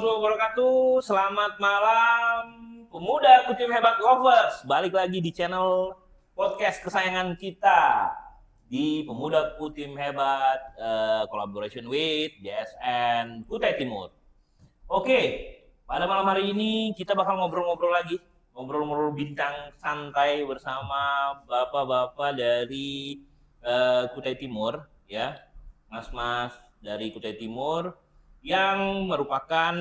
warahmatullahi wabarakatuh. Selamat malam pemuda Kutim Hebat Lovers. Balik lagi di channel podcast kesayangan kita di Pemuda Kutim Hebat, collaboration with JSN Kutai Timur. Oke, pada malam hari ini kita bakal ngobrol-ngobrol lagi, ngobrol-ngobrol bincang santai bersama bapak-bapak dari Kutai Timur, ya, mas-mas dari Kutai Timur yang merupakan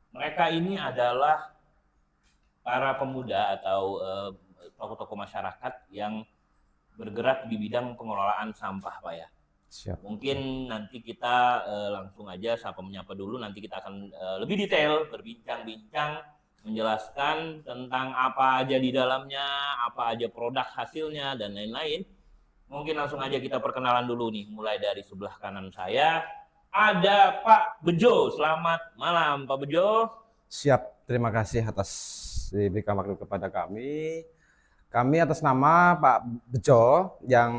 mereka ini adalah para pemuda atau tokoh-tokoh masyarakat yang bergerak di bidang pengelolaan sampah, Pak ya. Siap. Mungkin nanti kita langsung aja sapa menyapa dulu, nanti kita akan lebih detail berbincang-bincang menjelaskan tentang apa aja di dalamnya, apa aja produk hasilnya dan lain-lain. Mungkin langsung aja kita perkenalan dulu nih, mulai dari sebelah kanan saya ada Pak Bejo. Selamat malam Pak Bejo. Siap, terima kasih atas diberikan waktu kepada kami. Kami atas nama Pak Bejo yang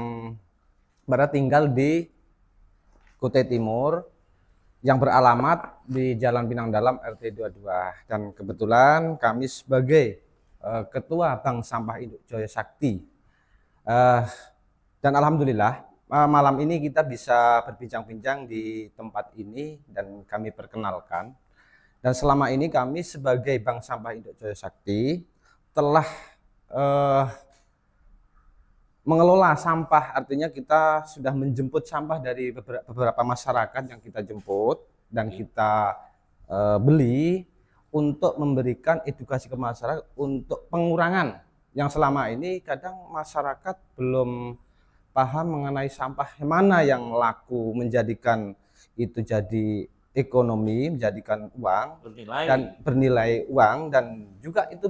berada tinggal di Kutai Timur yang beralamat di Jalan Pinang Dalam RT 22, dan kebetulan kami sebagai Ketua Bank Sampah Induk Jaya Sakti. Dan alhamdulillah malam ini kita bisa berbincang-bincang di tempat ini dan kami perkenalkan. Dan selama ini kami sebagai Bank Sampah Induk Jaya Sakti telah mengelola sampah, artinya kita sudah menjemput sampah dari beberapa masyarakat yang kita jemput dan kita beli untuk memberikan edukasi ke masyarakat untuk pengurangan yang selama ini kadang masyarakat belum paham mengenai sampah mana yang laku menjadikan itu jadi ekonomi, menjadikan uang dan bernilai uang, dan juga itu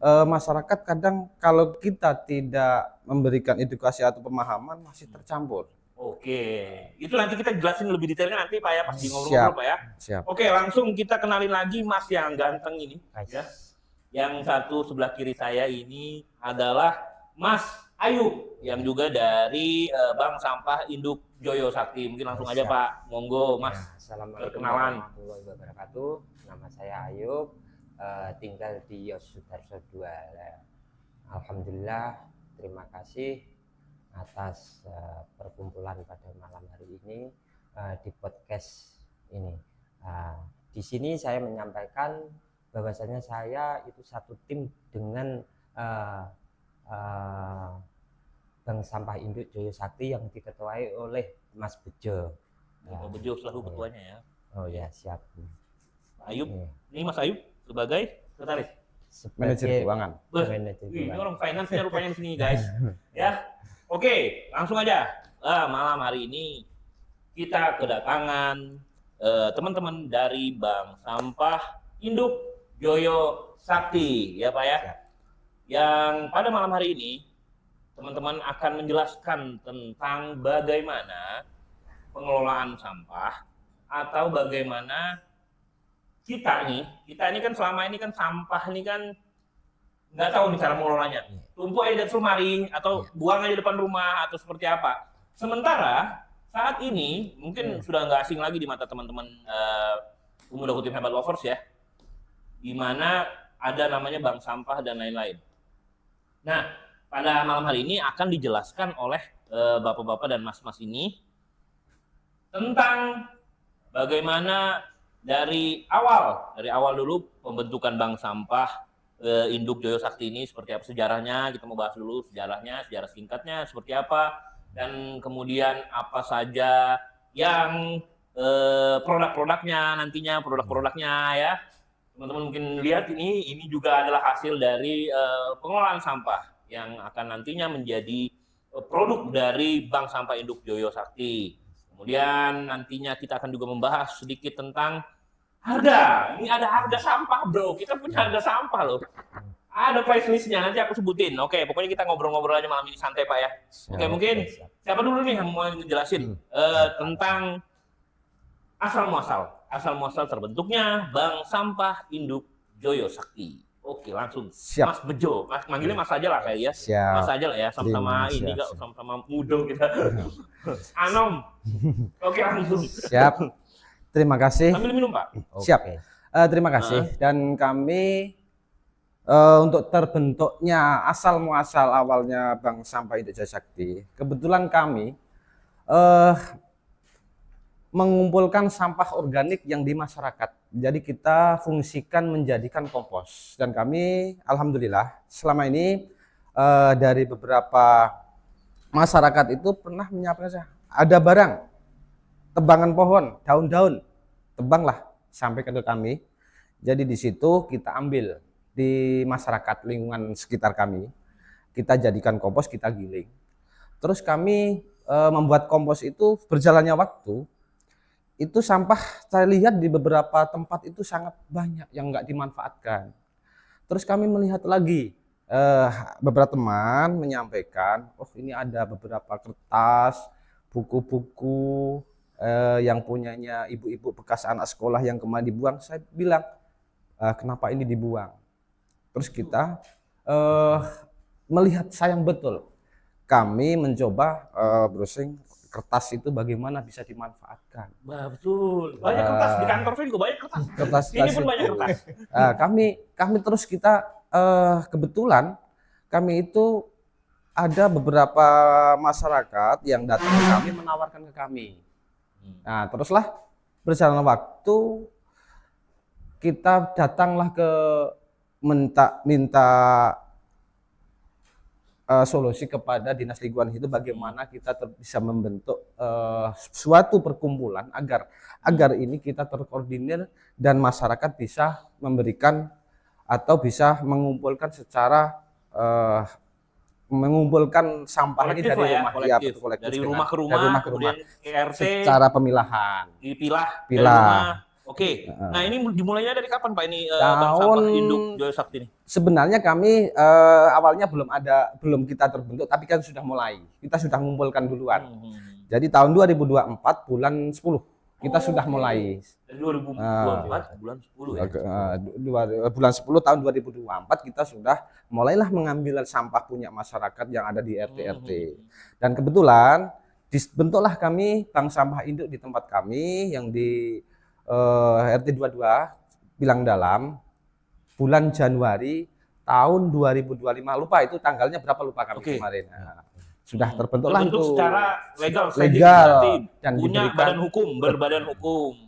masyarakat kadang kalau kita tidak memberikan edukasi atau pemahaman masih tercampur. Oke, itu nanti kita jelasin lebih detailnya nanti Pak ya, pas di ngobrol-ngobrol Pak ya. Siap. Oke, langsung kita kenalin lagi Mas yang ganteng ini ya. Yang satu sebelah kiri saya ini adalah Mas Ayub yang juga dari Bank Sampah Induk Jaya Sakti. Mungkin langsung aja Pak, monggo Mas. Assalamualaikum warahmatullahi wabarakatuh. Nama saya Ayub, tinggal di Yosudarso 2. Alhamdulillah, terima kasih atas perkumpulan pada malam hari ini di podcast ini. Di sini saya menyampaikan bahwasanya saya itu satu tim dengan Bank Sampah Induk Jaya Sakti yang diketuai oleh Mas Bejo. Pak Bejo selaku ketuanya ya. Oh ya, siap. Ayub, ini Mas Ayub sebagai sekretaris, manajer keuangan. Ini orang finance-nya rupanya di sini guys. Ya, oke, langsung aja. Malam hari ini kita kedatangan teman-teman dari Bank Sampah Induk Jaya Sakti, ya Pak ya. Yang pada malam hari ini teman-teman akan menjelaskan tentang bagaimana pengelolaan sampah atau bagaimana kita ini kan selama ini kan sampah ini kan nggak tahu nih cara mengelolanya. Tumpuk aja di lemari atau buang aja depan rumah atau seperti apa. Sementara saat ini mungkin sudah nggak asing lagi di mata teman-teman pemuda Kutim Hebat Lovers ya, di mana ada namanya bank sampah dan lain-lain. Nah, pada malam hari ini akan dijelaskan oleh bapak-bapak dan mas-mas ini tentang bagaimana dari awal dulu pembentukan bank sampah Induk Jaya Sakti ini seperti apa sejarahnya. Kita mau bahas dulu sejarahnya, sejarah singkatnya seperti apa, dan kemudian apa saja yang produk-produknya nantinya, produk-produknya ya. Teman-teman mungkin lihat ini juga adalah hasil dari pengelolaan sampah yang akan nantinya menjadi produk dari Bank Sampah Induk Jaya Sakti. Kemudian nantinya kita akan juga membahas sedikit tentang harga. Ini ada harga sampah bro, kita punya harga sampah loh. Ada price listnya, nanti aku sebutin. Oke, pokoknya kita ngobrol-ngobrol aja malam ini santai Pak ya. Oke, mungkin siapa dulu nih yang mau ngejelasin tentang asal muasal terbentuknya Bank Sampah Induk Jaya Sakti. Oke, langsung. Siap. Mas Bejo, manggilnya Mas aja lah kayak ya. Siap. Mas aja lah ya, sama-sama ini kak, sama-sama muda kita. Anom. Oke, langsung. Siap. Terima kasih. Sambil minum Pak. Siap. Oke. Terima kasih. Dan kami untuk terbentuknya asal muasal awalnya Bank Sampah Induk Jaya Sakti, kebetulan kami mengumpulkan sampah organik yang di masyarakat. Jadi kita fungsikan menjadikan kompos. Dan kami alhamdulillah selama ini dari beberapa masyarakat itu pernah menyampaikan ada barang tebangan pohon, daun-daun, tebanglah sampai ke kami. Jadi di situ kita ambil di masyarakat lingkungan sekitar kami, kita jadikan kompos, kita giling. Terus kami membuat kompos itu berjalannya waktu, itu sampah saya lihat di beberapa tempat itu sangat banyak yang nggak dimanfaatkan. Terus kami melihat lagi beberapa teman menyampaikan, oh ini ada beberapa kertas, buku-buku yang punyanya ibu-ibu bekas anak sekolah yang kemarin dibuang. Saya bilang, kenapa ini dibuang? Terus kita melihat sayang betul. Kami mencoba browsing kertas itu bagaimana bisa dimanfaatkan. Betul. Banyak kertas di kantor saya juga banyak kertas. Ini pun banyak kertas. Kami terus kita kebetulan kami itu ada beberapa masyarakat yang datang ke kami menawarkan ke kami. Nah, teruslah berjalan waktu kita datanglah ke minta solusi kepada Dinas Lingkungan Hidup bagaimana kita bisa membentuk suatu perkumpulan agar ini kita terkoordinir dan masyarakat bisa memberikan atau bisa mengumpulkan secara mengumpulkan sampah ini dari rumah kolektif. Dari rumah ke rumah, kemudian ke RT secara pemilahan dipilah dari rumah. Oke. Nah, ini dimulainya dari kapan Pak ini Bank Sampah Induk Jaya Sakti ini? Sebenarnya kami awalnya belum kita terbentuk, tapi kan sudah mulai. Kita sudah mengumpulkan duluan. Jadi tahun 2024 bulan 10 kita sudah mulai. Dari 2024 bulan 10 ya. Bulan 10 tahun 2024 kita sudah mulailah mengambil sampah punya masyarakat yang ada di RT-RT. Dan kebetulan dibentuklah kami Bank Sampah Induk di tempat kami yang di RT 22 Pilang Dalam bulan Januari tahun 2025, lupa itu tanggalnya berapa, lupa kami kemarin. Sudah terbentuklah itu secara legal dan punya badan hukum, berbadan hukum.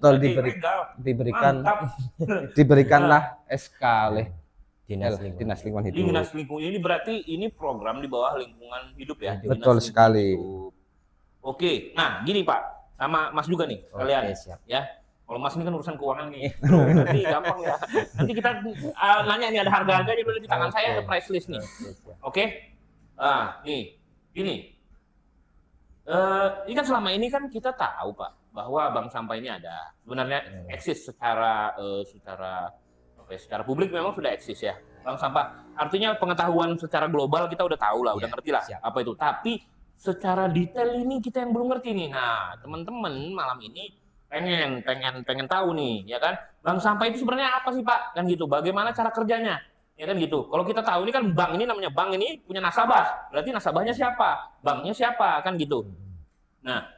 Diberikanlah SK oleh Dinas Lingkungan Hidup. Dinas Lingkungan ini berarti ini program di bawah lingkungan hidup ya. Betul sekali. Oke, nah gini Pak, sama Mas juga nih kalian siap. Ya. Kalau Mas ini kan urusan keuangan nih, nanti gampang ya. Nanti kita nanya nih ada harga-harganya dulu di tangan saya, ada price list nih. Oke? Nih, ini. Ini kan selama ini kan kita tahu Pak bahwa bank sampah ini ada. Sebenarnya eksis secara publik memang sudah eksis ya. Bank sampah. Artinya pengetahuan secara global kita udah tahu lah, udah ngerti lah apa itu. Tapi secara detail ini kita yang belum ngerti nih. Nah, teman-teman malam ini pengen tahu nih, ya kan? Bank sampah itu sebenarnya apa sih Pak? Kan gitu. Bagaimana cara kerjanya? Ya kan gitu. Kalau kita tahu ini kan bank ini namanya bank ini punya nasabah. Berarti nasabahnya siapa? Banknya siapa? Kan gitu. Nah,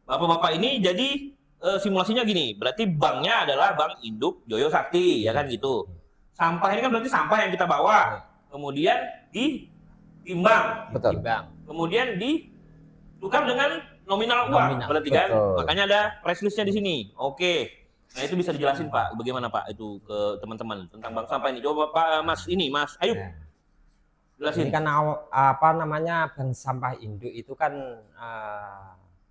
Bapak-bapak ini jadi simulasinya gini. Berarti banknya adalah Bank Induk Jaya Sakti, ya kan gitu. Sampah ini kan berarti sampah yang kita bawa. Kemudian ditimbang. Betul. Kemudian ditukar dengan nominal uang, berarti kan? Makanya ada price list-nya di sini. Oke. Nah, itu bisa dijelasin Pak, bagaimana Pak itu ke teman-teman tentang bank sampah ini. Coba Pak Mas Ayub. Jelasin. Ini kan Bank Sampah Induk itu kan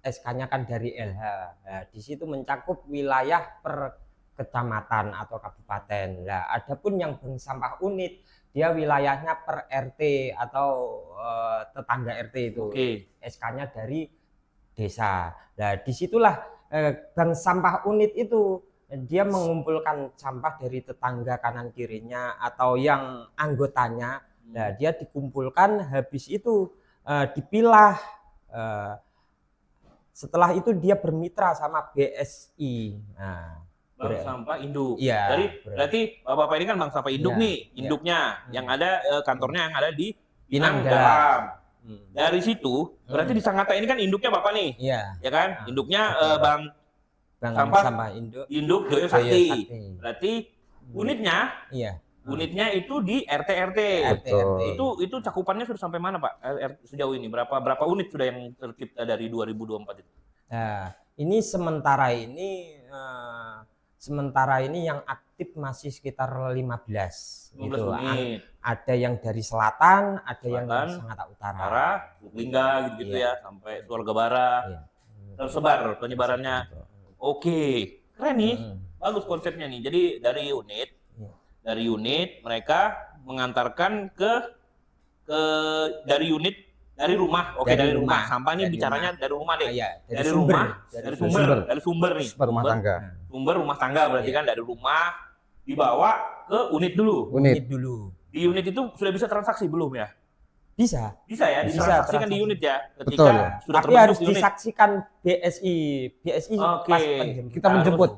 SK-nya kan dari LH. Nah, di situ mencakup wilayah per kecamatan atau kabupaten. Nah, adapun yang bank sampah unit dia wilayahnya per RT atau tetangga RT itu. SK-nya dari desa. Nah, disitulah bank sampah unit itu dia mengumpulkan sampah dari tetangga kanan kirinya atau yang anggotanya. Nah, dia dikumpulkan, habis itu dipilah. Setelah itu dia bermitra sama BSI. Nah, Bank Sampah Induk. Iya. Berarti Bapak ini kan Bank Sampah Induk nih, induknya yang ada kantornya yang ada di Pinang Dalam. Dari situ berarti di Sangatta ini kan induknya Bapak nih. Iya. Ya kan? Induknya Bank Bank Sampah Sampah Induk Induk Joyo Joyo Sakti. Sakti. Berarti unitnya Iya. unitnya itu di RT. RT. Itu cakupannya sudah sampai mana, Pak? Sejauh ini berapa unit sudah yang tercipta dari 2024 itu? Nah, ini sementara ini yang aktif masih sekitar 15 gitu. unit. Ada yang dari selatan, ada yang Selatan, sangat utara. Utara, Lingga gitu Iya. ya, sampai Keluarga Barat. Iya. Tersebar penyebarannya. Oke, keren nih. Hmm. Bagus konsepnya nih. Jadi dari unit mereka mengantarkan ke dari rumah. Oke, dari rumah. Sampah ini Dari bicaranya dari rumah deh. Iya, Dari rumah, dari sumber nih. Sumber rumah tangga. Sumber rumah tangga berarti Iya. kan dari rumah dibawa ke unit dulu. Unit. dulu. Di unit itu sudah bisa transaksi belum ya? Bisa. Bisa ya, Bisa ditransaksikan di transaksi. unit ya. Ketika Betul. sudah Tapi harus terbentuk unit. disaksikan BSI. Oke. pas penjemputan. Kita menjemput.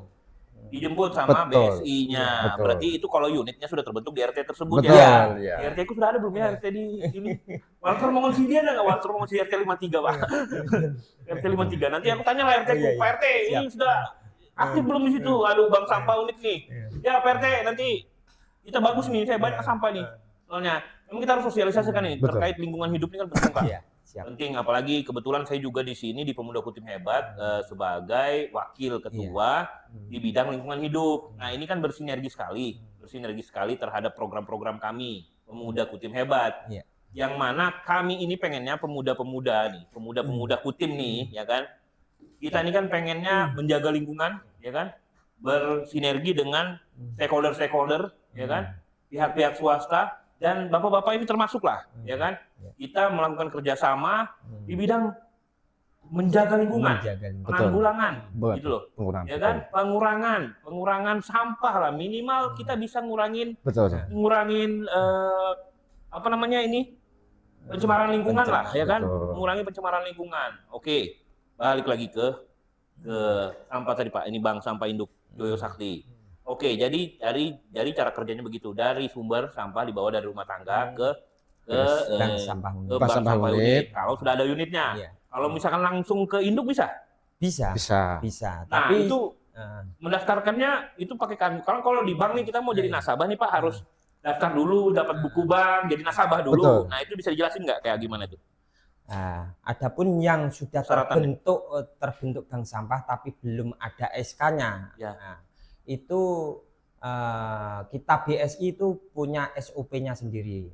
Dijemput sama Betul. BSI-nya. Betul. Berarti itu kalau unitnya sudah terbentuk di RT tersebut Betul, ya. ya. Di RT ku sudah ada belum ya RT di ini? Walter Mongonsidi ada nggak Walter Mongonsidi RT 53 Pak? RT 53. Nanti aku tanya lah RT ku, Iya, iya. Pak RT ini Siap. sudah aktif belum di situ? Aduh bank sampah unit nih. Ya Pak RT nanti kita bagus nih, saya banyak sampah nih. Soalnya memang kita harus sosialisasikan nih Betul. terkait lingkungan hidup ini kan penting Pak. Iya, siap. Penting, apalagi kebetulan saya juga di sini di Pemuda Kutim Hebat sebagai wakil ketua di bidang lingkungan hidup. Nah ini kan bersinergi sekali terhadap program-program kami Pemuda Kutim Hebat. Iya. Yang mana kami ini pengennya pemuda-pemuda Kutim nih, ya kan? Kita ini kan pengennya menjaga lingkungan, ya kan? Bersinergi dengan stakeholder, ya kan? Pihak-pihak swasta. Dan bapak-bapak ini termasuk lah, ya kan? Kita melakukan kerjasama di bidang menjaga lingkungan, penanggulangan, Betul. gitu loh, Penggunaan. ya kan? Pengurangan sampah lah, minimal kita bisa ngurangin Betul. apa namanya ini pencemaran lingkungan lah, ya kan? Betul. Mengurangi pencemaran lingkungan. Oke, balik lagi ke sampah tadi Pak. Ini Bank Sampah Induk Joyo Sakti. Oke, jadi dari cara kerjanya begitu, dari sumber sampah dibawa dari rumah tangga ke Bank sampah ke unit. bank sampah sampah unit. unit. Kalau sudah ada unitnya. Iya. Kalau misalkan langsung ke induk bisa. Bisa. Bisa. Nah, Tapi itu mendaftarkannya itu pakai kan. Kalau di bank nih kita mau jadi nasabah nih Pak harus daftar dulu, dapat buku bank, jadi nasabah dulu. Betul. Nah, itu bisa dijelasin nggak kayak gimana itu? adapun yang sudah Persyaratannya. terbentuk bank sampah tapi belum ada SK-nya. Ya. Nah, itu kita BSI itu punya SOP-nya sendiri.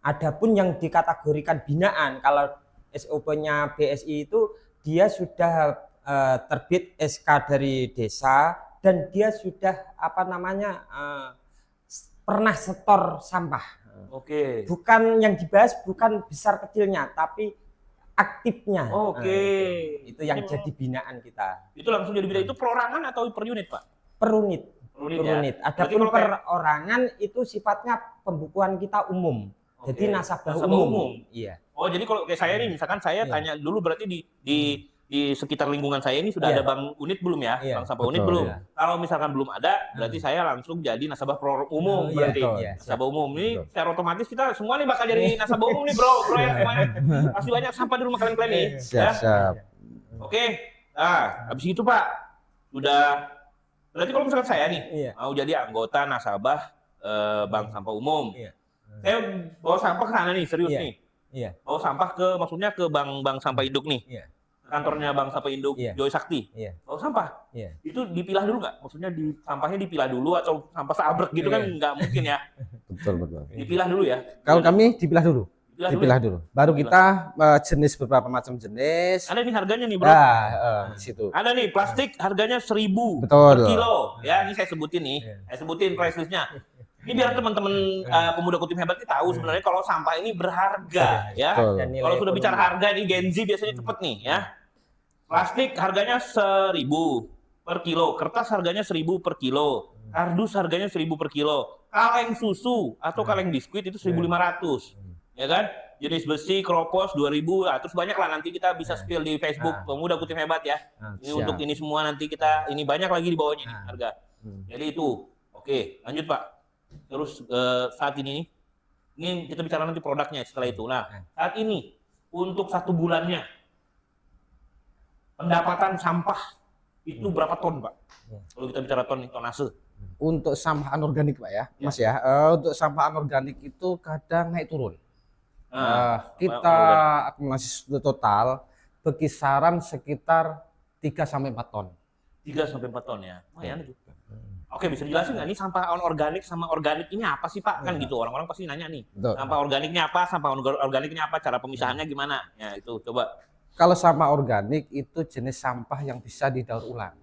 Adapun yang dikategorikan binaan, kalau SOP-nya BSI itu dia sudah terbit SK dari desa dan dia sudah pernah setor sampah. Oke. Bukan yang dibahas bukan besar kecilnya tapi aktifnya. Oke. Itu yang jadi binaan kita. Itu langsung jadi bidang itu perorangan atau per unit, Pak? Per unit. Per Per ya? unit. Berarti Adapun kalau kayak- perorangan itu sifatnya pembukuan kita umum. Oke. Jadi nasabah Nasabah umum. umum. Iya. Oh, jadi kalau kayak saya nih, misalkan saya Iya. tanya dulu berarti di sekitar lingkungan saya ini sudah Iya. ada bank unit belum ya? Iya. Bank sampah unit Betul. belum? Iya. Kalau misalkan belum ada, berarti saya langsung jadi nasabah umum Iya, berarti. betul. Iya, Nasabah umum ini Betul. secara otomatis kita semua nih bakal jadi nasabah umum nih, bro ya semuanya. Pasti banyak sampah di rumah kalian nih. Ya. Siap. Oke. Nah, habis itu Pak, sudah berarti kalau misalkan saya nih Iya. mau jadi anggota nasabah bank sampah umum. Iya. Saya bawa sampah ke sana nih, serius Iya. nih. Iya. Bawa sampah maksudnya ke bank sampah induk nih. Iya. Kantornya Bank Sampah Induk Iya. Joyo Sakti. Iya. Bawa sampah. Iya. Itu dipilah dulu nggak? Maksudnya sampahnya dipilah dulu atau sampah seabrek gitu kan Iya. nggak mungkin ya. Betul. Dipilah dulu ya. Kalau kami dipilah dulu. Dipilah Dulu. Baru kita jenis beberapa macam jenis. Ada nih harganya nih, Bro. Di situ. Ada nih plastik harganya 1.000 Betul. per kilo. Ya, ini saya sebutin nih. Iya. Saya sebutin price list-nya. Ini biar teman-teman pemuda Kutim Hebat ini tahu sebenarnya kalau sampah ini berharga ya. Betul. Dan nilai Kalau sudah ekonomi. bicara harga nih Gen Z biasanya cepet nih ya. Plastik harganya 1.000 per kilo, kertas harganya 1.000 per kilo, kardus harganya 1.000 per kilo, kaleng susu atau kaleng biskuit itu 1.500, ya kan? Jenis besi, kropos 2.000, terus banyak lah nanti kita bisa spill di Facebook Pemuda Kutim Hebat ya. Ini siap. untuk ini semua nanti kita ini banyak lagi di bawahnya nih harga. Hmm. Jadi itu, oke, lanjut Pak. Terus saat ini kita bicara nanti produknya setelah itu. Nah, saat ini untuk 1 bulannya pendapatan sampah itu berapa ton, Pak? Ya. Kalau kita bicara ton nih, tonase. Untuk sampah anorganik Pak ya, Mas ya. Untuk sampah anorganik itu kadang naik turun. Kita akumulasi total berkisaran sekitar 3 sampai 4 ton. 3 sampai 4 ton ya. Lumayan itu. Oke, bisa dijelasin nggak nih sampah anorganik sama organik ini apa sih Pak? Kan gitu, orang-orang pasti nanya nih. Betul. Sampah organiknya apa, sampah organiknya apa, cara pemisahannya gimana? Ya itu, coba. Kalau sampah organik itu jenis sampah yang bisa didaur ulang,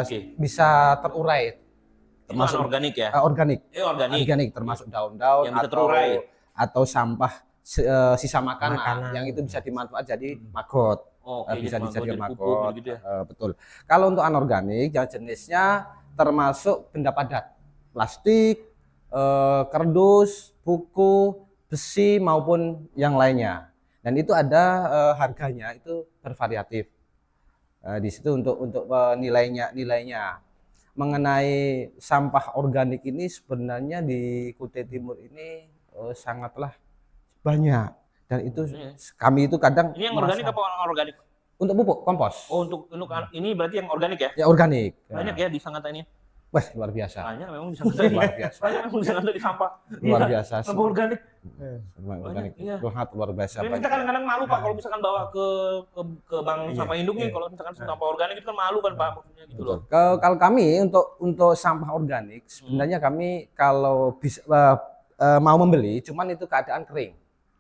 Oke. bisa terurai, Itu termasuk anorganik ya? organik, Organik. termasuk daun-daun Yang bisa terurai. atau sampah sisa makanan yang itu bisa dimanfaat jadi maggot. Oke, Bisa jadi dijadikan jadi pupuk maggot. gitu ya. Betul. Kalau untuk anorganik yang jenisnya termasuk benda padat, plastik, kardus, buku, besi maupun yang lainnya. Dan itu ada harganya itu bervariatif. Di situ untuk nilainya. Mengenai sampah organik ini sebenarnya di Kutai Timur ini sangatlah banyak. Dan itu kami itu kadang Ini yang organik apa organik? untuk pupuk kompos. Oh, untuk ini berarti yang organik ya? Ya organik. Banyak ya di Sangatta ini. Wah, luar biasa. Banyak memang di Sangatta ini. Luar biasa. Banyak memang di Sangatta di sampah. Luar Iya, biasa. sampah organik. Organik. Iya. Sangat luar biasa. Tapi kita kadang-kadang malu Pak kalau misalkan bawa ke bank sampah induk nih, kalau misalkan sampah organik itu kan malu kan Pak, maksudnya gitu loh. Kalau kami untuk sampah organik sebenarnya kami kalau bisa mau membeli, cuman itu keadaan kering.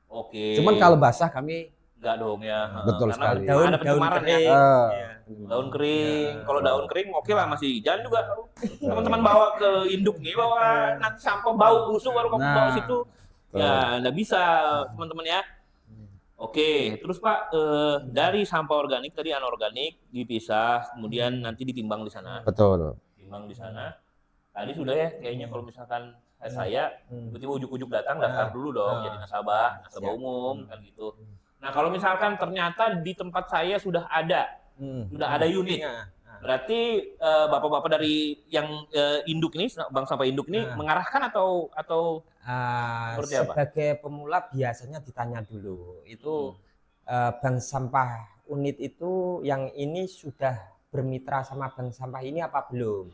Oke. Cuman kalau basah kami enggak dong ya. Betul Karena sekali. ada pencemaran ya. kering. Iya. Daun kering. Kalau daun kering oke lah masih. Jangan juga teman-teman bawa ke induk nih, bawa nanti sampah bau busuk baru kamu bawa situ. Ya, enggak bisa teman-teman ya. Oke, terus Pak dari sampah organik tadi anorganik dipisah, kemudian nanti ditimbang di sana. betul. Timbang di sana. Tadi sudah ya, kayaknya kalau misalkan saya tiba-tiba ujuk-ujuk datang daftar dulu dong jadi nasabah umum kan gitu. Nah, kalau misalkan ternyata di tempat saya sudah ada unit. Berarti bapak-bapak dari yang induk ini, bank sampah induk ini mengarahkan atau seperti apa? Sebagai pemula biasanya ditanya dulu itu bank sampah unit itu yang ini sudah bermitra sama bank sampah ini apa belum?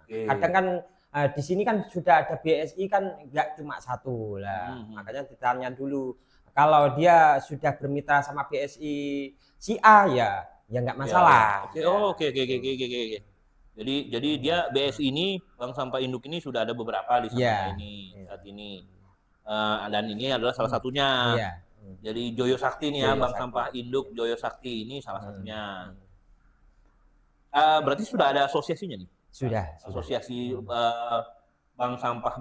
Oke. Kadang kan di sini kan sudah ada BSI kan nggak cuma satu lah, makanya ditanya dulu. Kalau dia sudah bermitra sama BSI si A ya nggak masalah. Ya. Oke. Jadi dia BSI ini bank sampah induk ini sudah ada beberapa di sana saat ini. Dan ini adalah salah satunya. Iya. Jadi Joyo Sakti nih ya, Joyo bank Sakti. sampah induk Joyo Sakti ini salah satunya. Berarti sudah ada asosiasinya nih? Sudah. Asosiasi bank sampah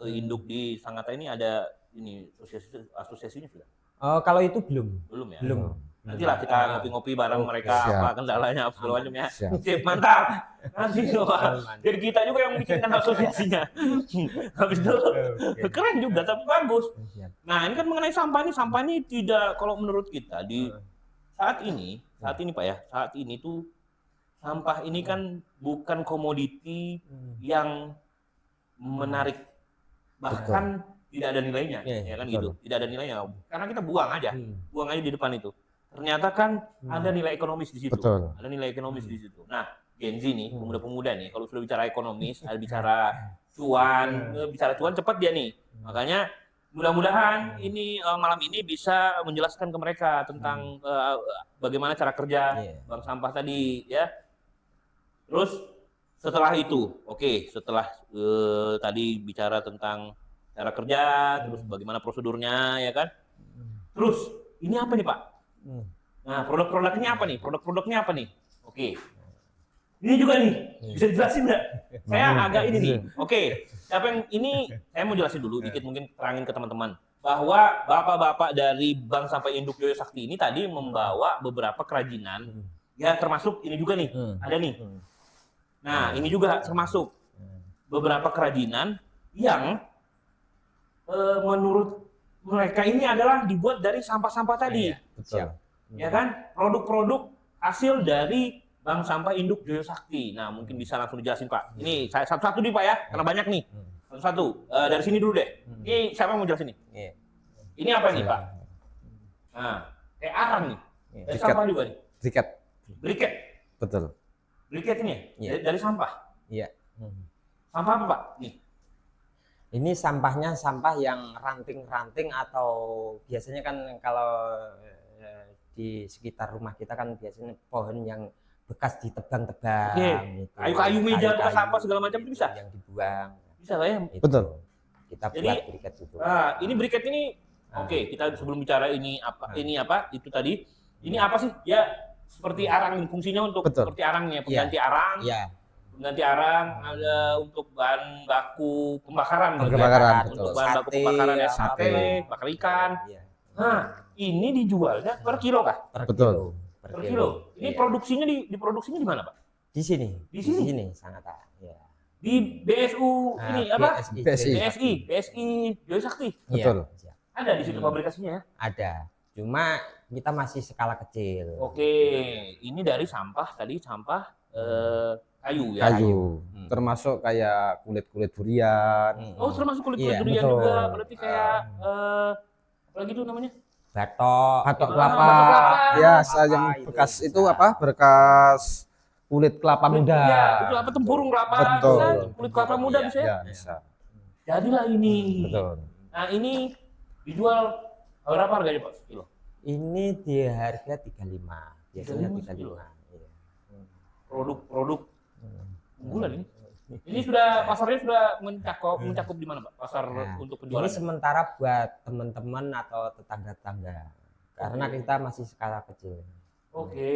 induk di Sangatta ini ada ini asosiasinya sudah? Kalau itu belum. Belum ya? Belum. Nantilah kita ngopi-ngopi bareng mereka siap. apa kendalanya apa segala macam ya. Siap. Sip, mantap. Nanti coba. Jadi kita juga yang bikinkan asosiasinya. Habis itu keren juga tapi bagus. Nah, ini kan mengenai sampah ini tidak, kalau menurut kita di saat ini Pak ya, saat ini tuh sampah ini kan bukan komoditi yang menarik, bahkan tidak ada nilainya, ya kan gitu, tidak ada nilainya, karena kita buang aja di depan itu. Ternyata kan ada nilai ekonomis di situ, Betul. ada nilai ekonomis di situ. Nah, Gen Z nih, pemuda-pemuda nih, kalau sudah bicara ekonomis, ada bicara cuan cepat dia nih, makanya mudah-mudahan ini malam ini bisa menjelaskan ke mereka tentang bagaimana cara kerja bank sampah tadi ya. Terus setelah itu, setelah tadi bicara tentang cara kerja, terus bagaimana prosedurnya ya kan. Terus ini apa nih Pak? Nah, produk-produknya apa nih? Oke. Ini juga nih, bisa dijelasin nggak? Saya agak ini nih. Siapa yang ini? Saya mau jelasin dulu dikit, mungkin terangin ke teman-teman bahwa bapak-bapak dari Bank Sampah Induk Joyo Sakti ini tadi membawa beberapa kerajinan, ya termasuk ini juga nih, ada nih. Nah, ini juga termasuk beberapa kerajinan yang menurut mereka ini adalah dibuat dari sampah-sampah tadi. Betul. Ya kan? Produk-produk hasil dari Bank Sampah Induk Joyo Sakti. Nah, mungkin bisa langsung dijelasin Pak. Ini saya satu-satu nih Pak ya, karena banyak nih. Satu-satu. Dari sini dulu deh. Ini siapa yang mau jelasin nih? Ini apa nih Pak? Nah, arang nih. Sampah juga nih. Briket. Briket. Betul. briket ini ya? Iya. Dari sampah. Iya. Sampah apa Pak? Nih. Ini sampahnya sampah yang ranting-ranting atau biasanya kan kalau di sekitar rumah kita kan biasanya pohon yang bekas ditebang-tebang. Oke. Gitu. Kayu-kayu meja, bekas Kayu-kayu sampah segala macam itu bisa? yang dibuang. Bisa lah ya. Itu. Betul. Kita Jadi, buat briket itu. Ini briket ini oke, kita sebelum bicara ini apa itu tadi. Ini apa sih? Ya seperti arang, fungsinya untuk Betul. seperti arangnya, pengganti arang. Iya. Pengganti arang ada untuk bahan baku pembakaran. Pembakaran, Untuk betul. bahan baku Sate, pembakaran ya, apa, sate, bakar ikan. Iya. Nah, ini dijualnya per kilo kah? Per Betul. kilo. Per kilo. Ini Iya. produksinya diproduksinya di mana, Pak? Di sini. Di sini? sangat ya. Di BSU ini apa? BSI. BSI Joy Sakti. Betul. Iya. Ada di situ pabrikasinya ya. Ada. Cuma kita masih skala kecil. Oke, ini dari sampah tadi sampah kayu ya. Kayu. Termasuk kayak kulit-kulit durian. Oh, termasuk kulit-kulit Iya, durian betul. juga. Berarti kayak apa lagi tuh namanya? Batok. Batok Ah, kelapa. batok kelapa. Ya, Kelapa yang itu bekas bisa. itu apa? Bekas kulit kelapa muda. Iya, itu apa tempurung kelapa? Betul. Bisa, kulit kelapa muda bisa ya. Ya, bisa. Jadilah ini. Betul. Nah, ini dijual berapa harganya, Pak? Kilo? Ini di harga 35. Biasanya 35. Iya. Produk unggulan ini. Ini sudah pasarnya sudah mencakup di mana, Pak? Pasar Nah, untuk penjualan. Ini sementara buat teman-teman atau tetangga-tetangga. Karena kita masih skala kecil. Oke.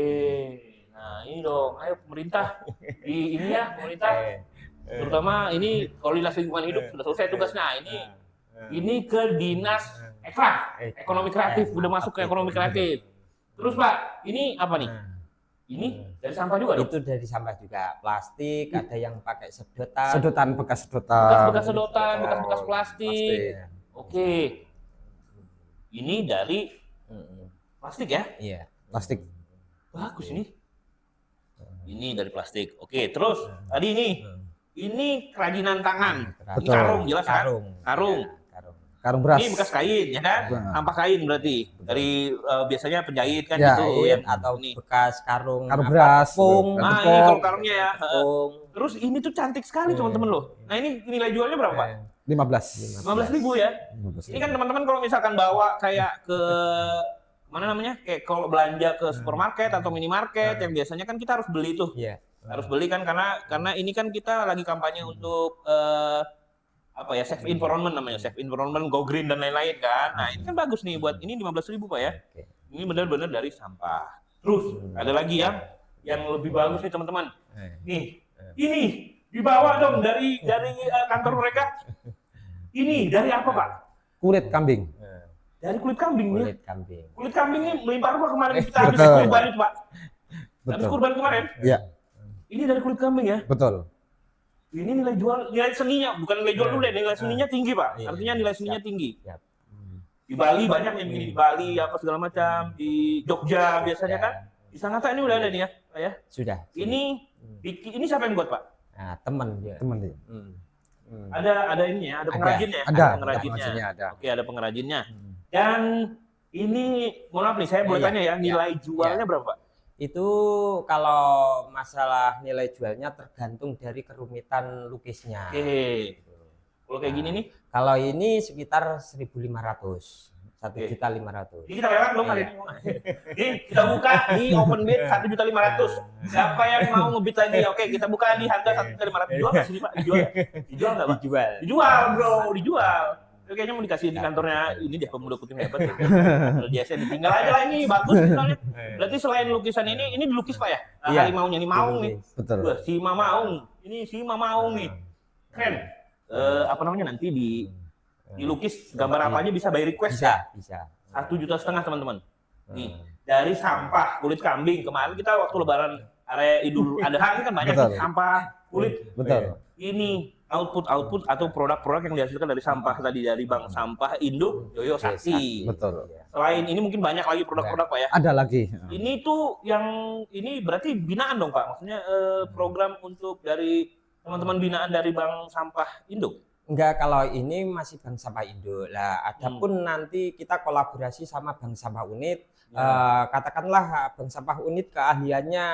Nah, ini dong. Ayo pemerintah di ini ya, pemerintah. Terutama ini kalau dinas lingkungan hidup sudah selesai tugasnya. Ini ke dinas ekonomi kreatif, udah masuk ke ekonomi kreatif. Terus Pak, ini apa nih? Ini dari sampah juga dong? Itu dari sampah juga. Plastik, ada yang pakai sedotan. Sedotan, bekas sedotan. Bekas-bekas sedotan, bekas-bekas plastik. Oke. Ini dari plastik ya? Iya. Plastik. Bagus ini. Ini dari plastik. Oke, terus tadi ini kerajinan tangan. Ini Betul. karung jelas kan? Karung. Karung. Iya, karung. Karung beras. Ini bekas kain ya kan? Benar. Sampah kain berarti. Dari biasanya penjahit kan Ya, gitu Kain yang atau ini. bekas karung. Karung apa, beras. tepung. Betul. Nah, tepung. ini kalau karungnya ya. Tepung. Terus ini tuh cantik sekali teman-teman loh. Nah, ini nilai jualnya berapa, Pak? 15. 15.000 ya. Ini kan teman-teman kalau misalkan bawa kayak ke mana namanya? Kayak kalau belanja ke supermarket atau minimarket yang biasanya kan kita harus beli tuh. Iya. Harus beli kan karena ini kan kita lagi kampanye untuk apa ya, safe environment namanya, safe environment, go green dan lain-lain kan. Nah, ini kan bagus nih buat ini 15.000 Pak ya. Oke. Ini benar-benar dari sampah. Terus ada lagi yang lebih bagus nih teman-teman. Nih, ini dibawa dong dari kantor mereka. Ini dari apa Pak? Kulit kambing. Dari kulit kambing ya. Kulit kambing. Kulit kambing ini melimpah ruah kemarin kita habis Betul. kurban itu Pak. Habis Betul. kurban kemarin. Iya, Ini dari kulit kambing ya. betul. Ini nilai jual, nilai seninya, bukan nilai jual dulu deh, nilai seninya tinggi Pak. Iya. Artinya nilai seninya tinggi. Siap. Di Bali banyak yang bikin di Bali apa segala macam, di Jogja biasanya kan. Di Sangatta ini udah ada nih ya, Pak ya. Sudah. Ini siapa yang buat Pak? Nah, teman dia. Teman dia. Ada ini ya, ada pengrajinnya ya. Ada. pengrajinnya. Pengrajinnya ada. Oke, ada pengrajinnya. Dan ini mohon maaf nih, saya boleh Iya, tanya ya, nilai jualnya iya. berapa Pak? Itu kalau masalah nilai jualnya tergantung dari kerumitan lukisnya. Oke. Kalau kayak gini nih, Kalau ini sekitar 1.500. 1.500.000. ini kita lewat belum kali ini? Ini kita buka di open bid 1.500.000. Siapa yang mau ngebid lagi? Oke, kita buka di harga 1.500.000. Dijual nggak sih Pak? Dijual nggak Pak? Dijual. Dijual bro, dijual. Itu kayaknya mau dikasih di kantornya ini dia pemuda putih hebat ya. Kalau dia saya ditinggal aja lah ini bagus misalnya. Berarti selain lukisan ini dilukis Pak ya? Iya. Harimaunya ini Maung nih. Betul. Wah, si Mamaung. Ini si Mamaung nih. Keren. Apa namanya nanti dilukis gambar apa aja bisa by request ya. Bisa. 1,5 juta teman-teman. Nih, dari sampah kulit kambing kemarin kita waktu lebaran area Idul Adha ini kan banyak Betul. nih sampah kulit. Betul. Ini output atau produk-produk yang dihasilkan dari sampah tadi dari Bank Sampah Induk Joyo Sakti. Betul. Selain ini mungkin banyak lagi produk-produk Pak ya. Ada lagi. Ini tuh yang ini berarti binaan dong Pak. Maksudnya program untuk dari teman-teman binaan dari Bank Sampah Induk. Enggak, kalau ini masih Bank Sampah Induk. Lah, adapun nanti kita kolaborasi sama Bank Sampah Unit. Katakanlah Bank Sampah Unit keahliannya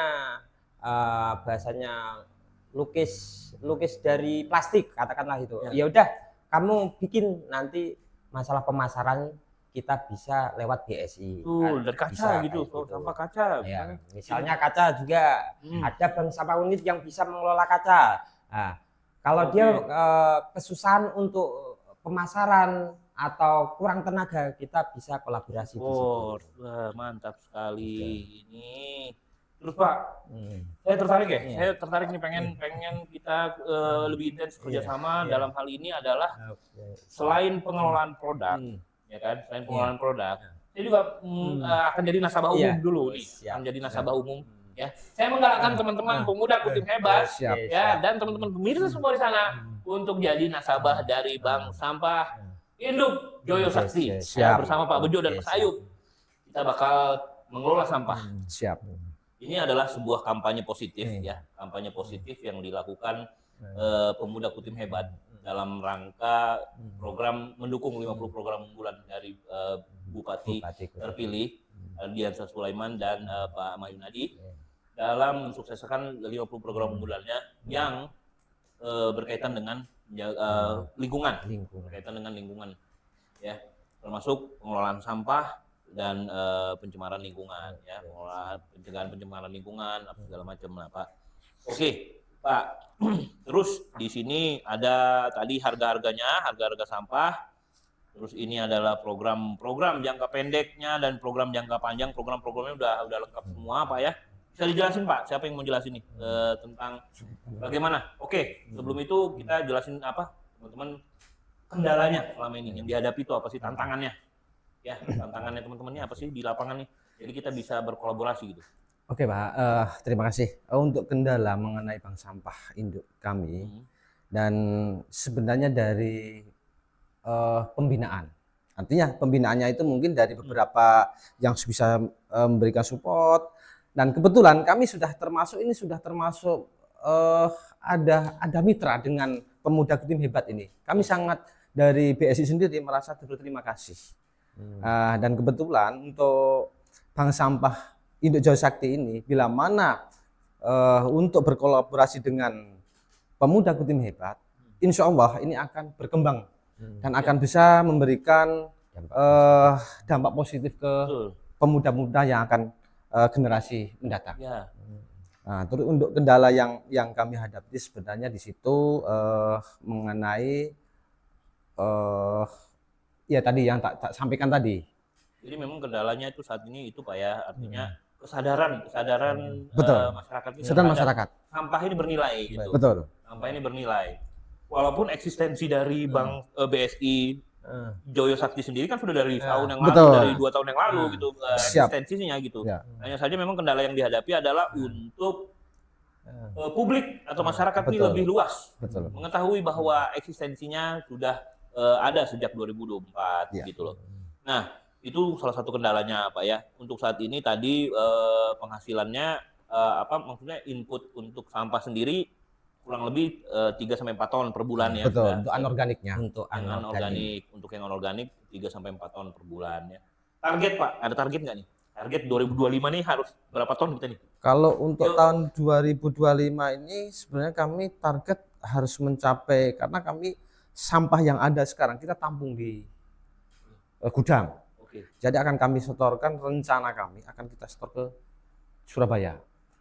bahasanya lukis dari plastik katakanlah itu. Ya. Ya udah kamu bikin, nanti masalah pemasaran kita bisa lewat BSI. Betul, dari kaca Bisa gitu, kayak sampah kaca. Ya, kan? misalnya kaca juga ada bank sampah unit yang bisa mengelola kaca. Nah, kalau Oke. dia kesusahan untuk pemasaran atau kurang tenaga, kita bisa kolaborasi di situ. Wah, mantap sekali ini. Terus Pak, Hmm. saya tertarik ya. Iya. Saya tertarik nih pengen kita lebih intens kerjasama Iya. dalam hal ini adalah Oke. selain pengelolaan produk, Hmm. ya kan? Selain Iya. pengelolaan produk, saya juga akan jadi nasabah umum Iya. dulu nih. Siap. Akan jadi nasabah umum. Ya, saya menggalakkan teman-teman pemuda Kutim Hebat, Siap. ya, dan teman-teman pemirsa semua di sana untuk jadi nasabah dari Bank Sampah Induk Joyo Sakti. Ya, Siap. bersama Pak Bejo dan Oke, Mas Ayub, kita bakal mengelola sampah. Siap. Ini adalah sebuah kampanye positif, Hmm. ya, kampanye positif yang dilakukan pemuda Kutim Hebat dalam rangka program mendukung 50 program unggulan dari Bupati terpilih Diansa Sulaiman dan Pak Mayunadi dalam mensukseskan 50 program unggulannya yang berkaitan dengan lingkungan, berkaitan dengan lingkungan, ya, termasuk pengelolaan sampah dan pencemaran lingkungan, ya, pencegahan pencemaran lingkungan, apa segala macam lah, Pak. Oke, Pak. Terus di sini ada tadi harga-harga sampah. Terus ini adalah program-program jangka pendeknya dan program jangka panjang. Program-programnya udah lengkap semua, Pak, ya. Bisa dijelasin, Pak, siapa yang mau jelasin nih tentang bagaimana? Oke, sebelum itu kita jelasin apa, teman-teman, kendalanya selama ini yang dihadapi itu apa sih, tantangannya? Ya, tantangannya teman-temannya apa sih di lapangan nih? Jadi kita bisa berkolaborasi gitu. Oke Pak, terima kasih. Untuk kendala mengenai bank sampah induk kami, dan sebenarnya dari pembinaan. Artinya pembinaannya itu mungkin dari beberapa yang bisa memberikan support, dan kebetulan kami sudah termasuk ada mitra dengan pemuda Kutim Hebat ini. Kami sangat dari BSI sendiri merasa berterima kasih. Dan kebetulan untuk bank sampah Induk Joyo Sakti ini, bila mana untuk berkolaborasi dengan pemuda Kutim Hebat, insya Allah ini akan berkembang dan akan bisa memberikan dampak positif ke pemuda-pemuda yang akan generasi mendatang. Ya. Nah, terus untuk kendala yang kami hadapi sebenarnya di situ mengenai ya tadi yang tak sampaikan tadi. Jadi memang kendalanya itu saat ini itu Pak ya, artinya kesadaran Betul. masyarakat ini Sedang terhadap masyarakat. sampah ini bernilai gitu. Betul. Sampah ini bernilai. Walaupun eksistensi dari Bank BSI Joyo Sakti sendiri kan sudah dari tahun yang lalu, Betul. dari 2 tahun yang lalu gitu, Siap. eksistensinya gitu. Ya. Hanya saja memang kendala yang dihadapi adalah untuk publik atau masyarakat ini Betul. lebih luas Betul. mengetahui bahwa eksistensinya sudah ada sejak 2024 Ya. gitu loh. Nah, itu salah satu kendalanya Pak ya. Untuk saat ini tadi penghasilannya maksudnya input untuk sampah sendiri kurang lebih 3 sampai 4 ton per bulan ya. Betul. Sudah. Untuk anorganiknya. Untuk Yang anorganik. organik, untuk yang anorganik 3 sampai 4 ton per bulan ya. Target Pak, ada target nggak nih? Target 2025 nih harus berapa ton kita nih? Kalau untuk tahun 2025 ini sebenarnya kami target harus mencapai, karena kami sampah yang ada sekarang kita tampung di gudang. Oke. Jadi akan kami setorkan, rencana kami akan kita setor ke Surabaya.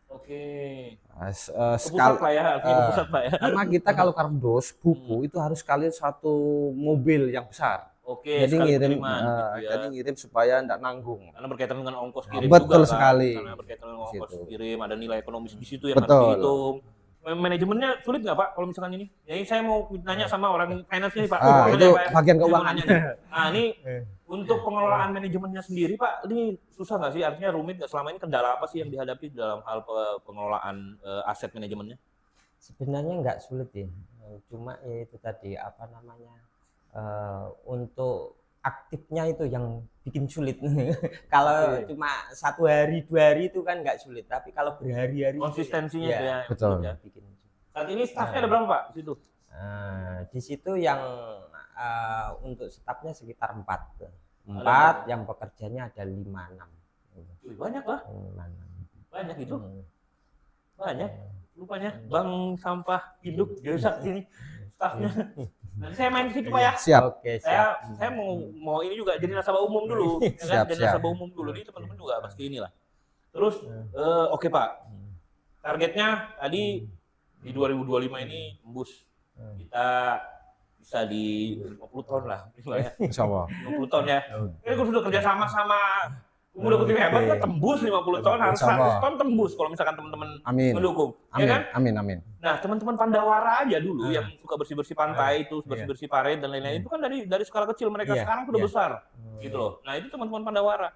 Oke. Sekali, Pusat Pak ya, artinya pusat Pak ya. karena kita kalau kardus buku itu harus sekali satu mobil yang besar. Oke, Jadi sekali ngirim, pengiriman gitu ya. jadi ngirim supaya tidak nanggung. Karena berkaitan dengan ongkos kirim Betul juga sekali. kan. Karena berkaitan dengan Di ongkos situ. kirim, ada nilai ekonomis di situ yang harus Betul. dihitung. Manajemennya sulit nggak Pak kalau misalkan ini? Ya ini saya mau nanya sama orang finance nih Pak. Ah, Keuangan itu ya, Pak, ya. bagian Saya mau keuangan. nanya nih. Nah ini untuk pengelolaan manajemennya sendiri Pak, ini susah nggak sih? Artinya rumit nggak? Selama ini kendala apa sih yang dihadapi dalam hal pengelolaan aset manajemennya? Sebenarnya nggak sulit ya, cuma ya itu tadi apa namanya, untuk aktifnya itu yang bikin sulit. Kalau cuma 1 hari 2 hari itu kan nggak sulit, tapi kalau berhari-hari itu Konsistensinya ya, itu ya. Betul. Ya. bikin sulit. Saat ini staffnya ada berapa Pak di situ? Di situ yang untuk stafnya sekitar 4 yang pekerjanya ada 5-6. Wih, banyak lah, 5-6. banyak itu. banyak lupanya Bang Sampah Induk Joyosak ini stafnya. Nanti saya main ke situ Pak ya. Siap. Oke, siap. Saya mau ini juga jadi nasabah umum dulu, ya kan? Siap, Jadi siap. nasabah umum dulu. Ini teman-teman juga pasti inilah. Terus oke Pak, targetnya tadi di 2025 ini tembus kita bisa di 50 ton lah, ya. Insya Allah. 50 ton ya. Ini gue sudah kerja sama Pemuda Putih Hebat kan tembus 50 ton, harus 100 ton tembus kalau misalkan teman-teman Amin. mendukung, Amin. ya kan? Amin. Nah, teman-teman Pandawara aja dulu yang suka bersih-bersih pantai itu, bersih-bersih parit dan lain-lain itu kan dari skala kecil mereka Iya, sekarang sudah iya. besar, gitu loh. Nah, itu teman-teman Pandawara.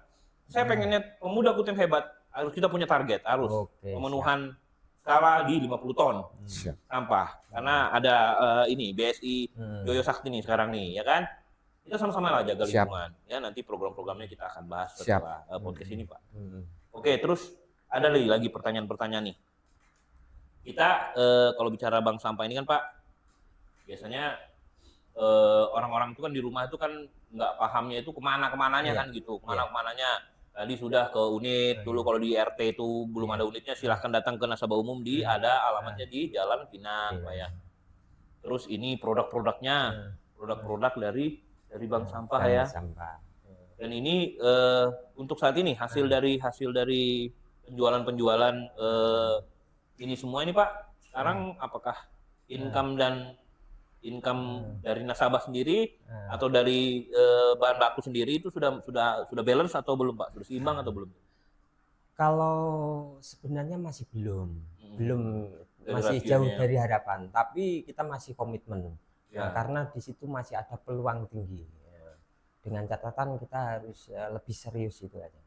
Saya pengennya Pemuda Putih Hebat harus kita punya target, harus Oke, pemenuhan skala di 50 ton Siap. sampah. Karena ada ini BSI Joyo Sakti nih sekarang nih, ya kan? Kita sama-sama lah jaga Siap. lingkungan. Ya nanti program-programnya kita akan bahas Siap. setelah podcast ini, Pak. Oke, terus ada lagi pertanyaan-pertanyaan nih. Kita kalau bicara bank sampah ini kan Pak, biasanya orang-orang itu kan di rumah itu kan nggak pahamnya itu kemana-kemananya Iya. kan gitu, kemana-kemananya. Tadi sudah ke unit, dulu kalau di RT itu belum ada unitnya, silahkan datang ke nasabah umum ada alamatnya di Jalan Pinang, Pak ya. Terus ini produk-produknya, produk-produk dari bank sampah Bank ya. sampah. Dan ini untuk saat ini hasil dari penjualan ini semua ini Pak, sekarang apakah income dari nasabah sendiri atau dari bahan baku sendiri itu sudah balance atau belum Pak? Sudah seimbang atau belum? Kalau sebenarnya masih belum Dari masih rasionya. jauh dari harapan, tapi kita masih komitmen. Ya. Nah, karena di situ masih ada peluang tinggi. Ya. Dengan catatan kita harus lebih serius itu aja.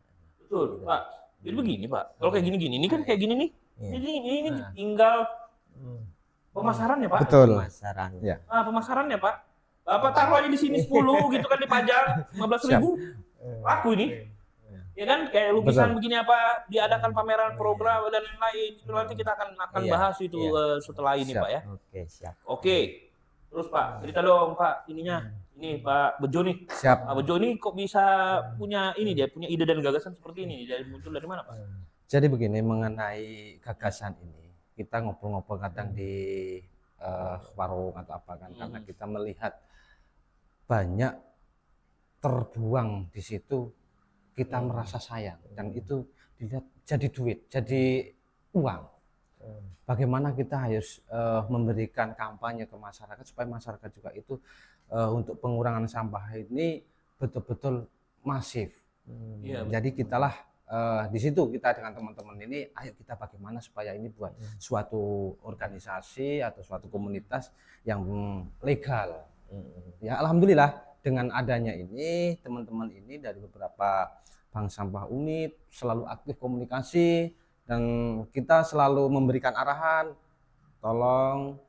Betul, Pak. Jadi begini, Pak. Kalau kayak gini-gini, ini kan kayak gini nih. Iya. Ini tinggal pemasarannya, Pak. Betul. Pemasaran. Ya. Pemasarannya, Pak. Bapak taruh aja di sini 10 gitu kan dipajang 15.000. Laku ini. Ya kan kayak lukisan begini apa diadakan pameran program dan lain-lain. Itu nanti kita akan Iya, bahas itu iya. setelah ini, Siap. Pak ya. Oke, siap. Oke. Terus Pak, cerita dong Pak ininya. Ini Pak Bejo nih. Siap. Pak Bejo ini kok bisa punya ide dan gagasan seperti ini? Muncul dari mana, Pak? Jadi begini, mengenai gagasan ini, kita ngobrol-ngobrol kadang di warung atau apa kan, karena kita melihat banyak terbuang di situ, kita merasa sayang dan itu dilihat jadi duit, jadi uang. Bagaimana kita harus memberikan kampanye ke masyarakat supaya masyarakat juga itu untuk pengurangan sampah ini betul-betul masif. Iya. Jadi kitalah di situ kita dengan teman-teman ini, ayo kita bagaimana supaya ini buat suatu organisasi atau suatu komunitas yang legal. Ya alhamdulillah dengan adanya ini teman-teman ini dari beberapa bank sampah unit selalu aktif komunikasi dan kita selalu memberikan arahan, tolong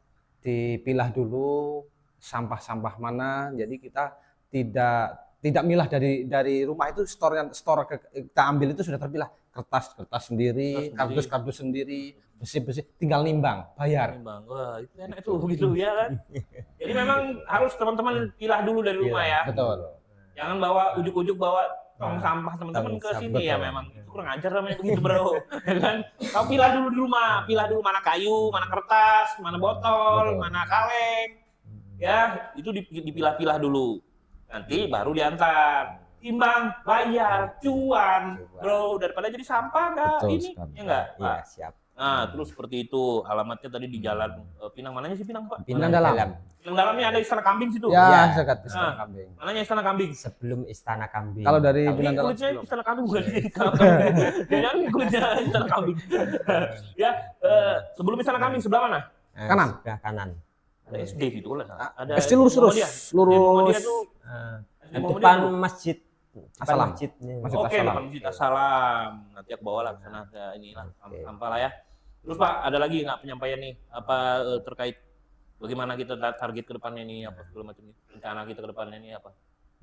dipilah dulu sampah-sampah mana. Jadi kita tidak milah dari rumah itu store kita ambil itu sudah terpilah, kertas sendiri, kardus sendiri, besi tinggal nimbang, bayar. Bang, wah itu enak tuh gitu ya kan. Jadi memang harus teman-teman pilah dulu dari rumah ya. Betul. Jangan bawa ujuk-ujuk bawa tong sampah teman-teman ke sini ya, memang itu kurang ajar namanya begitu bro. Ya kan? Kau pilah dulu di rumah, pilah dulu mana kayu, mana kertas, mana botol, mana kaleng. Ya, itu dipilah-pilah dulu. Nanti baru diantar. Timbang, bayar, cuan, bro, daripada jadi sampah enggak Betul ini. sekali. Ya enggak, Iya, Pak? siap. Nah, terus seperti itu. Alamatnya tadi di jalan Pinang. Mananya sih Pinang, Pak? Pinang Dalam. Pinang Dalamnya ada Istana Kambing situ. Ya, Ya. dekat Istana Ah. Kambing. Mananya Istana Kambing? Sebelum Istana Kambing. Kalau dari Ini Pinang Dalam kulitnya sebelum. Istana Kambing bukan di Istana Kambing. Jangan kulitnya Istana Kambing. Ya, sebelum Istana Kambing sebelah mana? Kanan. Sebelah kanan. Ada SD gitu lah. Ada SD lurus Muhammadiyah. lurus. Tuh, SD Muhammadiyah Depan tuh. masjid. Depan Assalam. masjid. Masjid Oke, Assalam. depan Masjid Assalam. Nanti aku bawa lah ke sana ke inilah Oke. sampah lah ya. Terus Pak, ada lagi nggak penyampaian nih apa terkait bagaimana kita target ke depannya nih apa segala macam ini. Rencana kita ke depannya ini apa?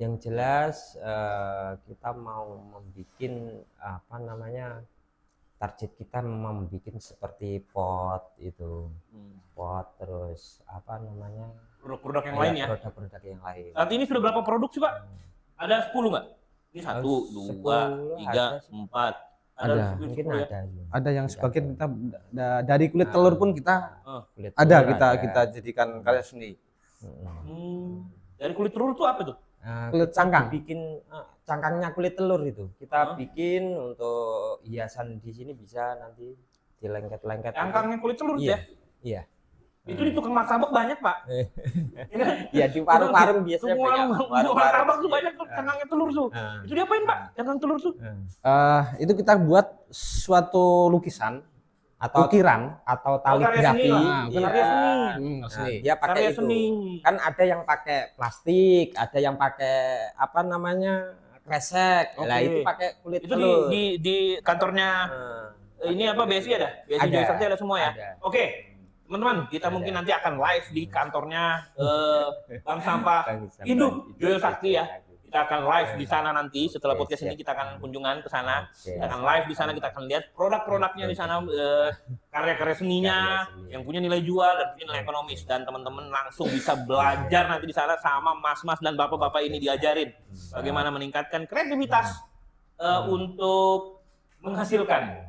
Yang jelas kita mau membuat apa namanya, target kita membuat seperti pot itu, pot terus apa namanya, Produk-produk yang lain ya. produk-produk yang lain. Saat ini sudah berapa produk sih Pak? Ada 10 nggak? Ini 1, 2, 10 3, ada. 4, Ada. kulit Mungkin telur ya? ada. Ada yang Tidak sebagian ada. kita dari kulit telur pun kita Kulit ada telur kita jadikan karya seni. Dari kulit telur tuh apa tuh? Kulit Kita cangkang. bikin cangkangnya kulit telur itu. Kita bikin untuk hiasan di sini bisa nanti dilengket-lengket. Cangkangnya kulit telur Iya. ya? Iya. Itu di tukang martabak banyak, Pak. Iya di warung-warung biasanya Semua banyak. martabak tuh Iya. banyak tuh cangkangnya telur tuh. Ah. Itu diapain, Pak? Cangkang telur tuh? Itu kita buat suatu lukisan, Atau ukiran. tali karya grafi. seni lah. Iya. Karya seni. Nah, Seni. dia pakai Karya itu. seni. Kan ada yang pakai plastik, ada yang pakai apa namanya? Kresek. Lah Oke. itu pakai kulit Itu telur. di kantornya Nah, ini apa BSI ada? BSI Ada. Joyo Sakti ada semua ya? Ada. Oke. Teman-teman, kita mungkin nanti akan live di kantornya Bank Sampah Induk Joyo Sakti ya. Kita akan live di sana nanti setelah Oke, podcast ini siap. kita akan kunjungan ke sana. Oke. Kita akan live di sana, kita akan lihat produk-produknya di sana, karya-karya seninya Karya seni. yang punya nilai jual dan punya nilai ekonomis, dan teman-teman langsung bisa belajar nanti di sana sama mas-mas dan bapak-bapak ini diajarin bagaimana meningkatkan kreativitas untuk menghasilkan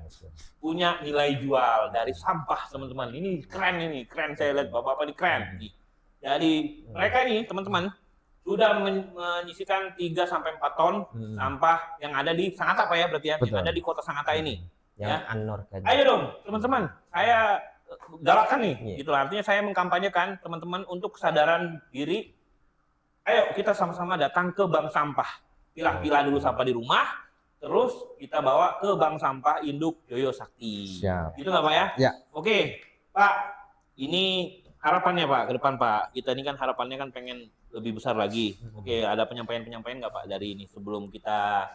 punya nilai jual dari sampah, teman-teman. Ini keren saya lihat bapak-bapak ini keren. Jadi mereka ini teman-teman sudah menyisikan 3 sampai 4 ton sampah yang ada di Sangatta, Pak ya, berarti ya, yang Betul. ada di kota Sangatta ini. yang Ya. anorganik. Ayo dong, teman-teman. Saya galakkan nih, Iya. gitu. Artinya saya mengkampanyekan teman-teman untuk kesadaran diri. Ayo kita sama-sama datang ke bank sampah. Pilah-pilah dulu sampah di rumah, terus kita bawa ke bank sampah Induk Joyo Sakti. Siap. Gitu nggak Pak ya? Ya. Oke, Pak. Ini harapannya Pak ke depan Pak. Kita ini kan harapannya kan pengen lebih besar lagi. Oke, ada penyampaian nggak Pak dari ini sebelum kita